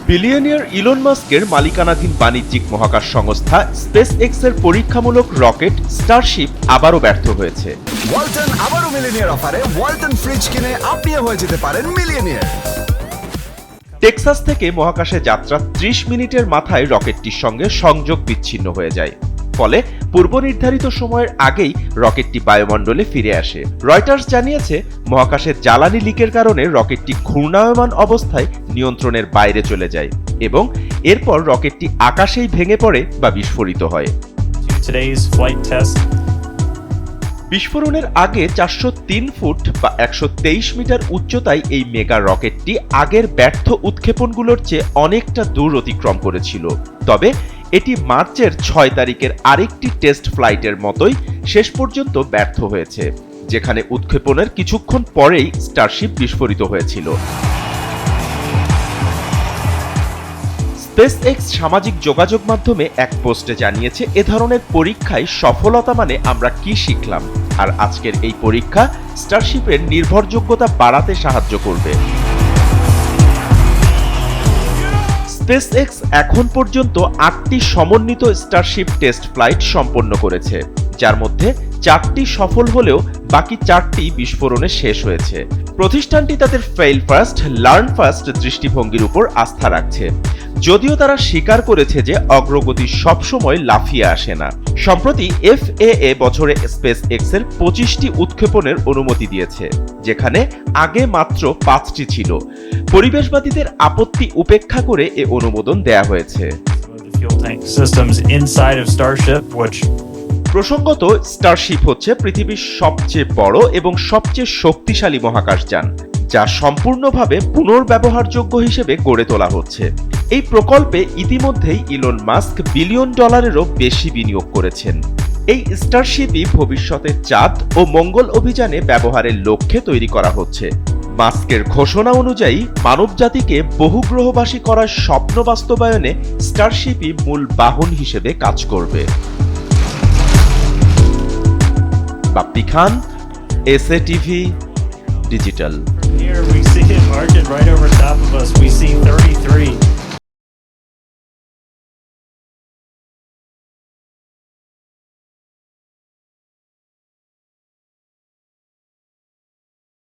Billionaire Elon মাস্কের মালিকানাধীন বাণিজ্যিক মহাকাশ সংস্থা স্পেসএক্স এর পরীক্ষামূলক রকেট স্টারশিপ আবারও ব্যর্থ হয়েছে। ওয়ালটন আবারও মিলিয়নিয়ার অফারে ওয়ালটন ফ্রিজ কিনে আপনিও হয়ে যেতে পারেন মিলিয়নিয়ার। টেক্সাস থেকে মহাকাশে যাত্রা 30 মিনিটের মাথায় রকেটটির সঙ্গে সংযোগ বিচ্ছিন্ন হয়ে যায়। ফলে পূর্ব নির্ধারিত সময়ের আগেই রকেটটি বায়ুমণ্ডলে ফিরে আসে। রয়টার্স জানিয়েছে, মহাকাশে জ্বালানি লিকের কারণে রকেটটি ঘূর্ণায়মান অবস্থায় নিয়ন্ত্রণের বাইরে চলে যায় এবং এরপর রকেটটি আকাশেই ভেঙে পড়ে বা বিস্ফোরিত হয়। বিস্ফোরণের আগে 403 ফুট বা 123 মিটার উচ্চতায় এই মেগা রকেটটি আগের ব্যর্থ উৎক্ষেপণগুলোর চেয়ে অনেকটা দূর অতিক্রম করেছিল। তবে এটি মার্চের 6 তারিখের আরেকটি টেস্ট ফ্লাইটের মতোই শেষ পর্যন্ত ব্যর্থ হয়েছে, যেখানে উৎক্ষেপণের কিছুক্ষণ পরেই স্টারশিপ বিস্ফোরিত হয়েছিল। স্পেসএক্স সামাজিক যোগাযোগ মাধ্যমে এক পোস্টে জানিয়েছে, এ ধরনের পরীক্ষায় সফলতা মানে আমরা কি শিখলাম, আর আজকের এই পরীক্ষা স্টারশিপের নির্ভরযোগ্যতা বাড়াতে সাহায্য করবে। স্পেসএক্স এখন পর্যন্ত 8টি সমন্বিত স্টারশিপ টেস্ট ফ্লাইট সম্পন্ন করেছে, যার মধ্যে 4টি সফল হলেও বাকি 4টি বিস্ফোরণে শেষ হয়েছে। প্রতিষ্ঠানটি তাদের ফেইল ফার্স্ট লার্ন ফার্স্ট দৃষ্টিভঙ্গির উপর আস্থা রাখছে, যদিও তারা স্বীকার করেছে যে অগ্রগতি সবসময় লাফিয়ে আসে না। সম্প্রতি FAA বছরে স্পেসএক্স এর 25টি উৎক্ষেপণের অনুমতি দিয়েছে, যেখানে আগে মাত্র 5টি ছিল। পরিবেশবাদীদের আপত্তি উপেক্ষা করে এ অনুমোদন দেয়া হয়েছে। প্রসঙ্গত, স্টারশিপ হচ্ছে পৃথিবীর সবচেয়ে বড় এবং সবচেয়ে শক্তিশালী মহাকাশযান, যা সম্পূর্ণভাবে পুনর্ব্যবহারযোগ্য হিসেবে গড়ে তোলা হচ্ছে। এই প্রকল্পে ইতিমধ্যেই ইলন মাস্ক $1 বিলিয়ন বেশি বিনিয়োগ করেছেন। এই স্টারশিপই ভবিষ্যতে চাঁদ ও মঙ্গল অভিযানে ব্যবহারের লক্ষ্যে তৈরি করা হচ্ছে। মাস্কের ঘোষণা অনুযায়ী মানবজাতিকে বহুগ্রহবাসী করার স্বপ্ন বাস্তবায়নে স্টারশিপই মূল বাহন হিসেবে কাজ করবে। বাপ্পি খান, SA TV Digital. Here we see it marching right over top of us. We see 33.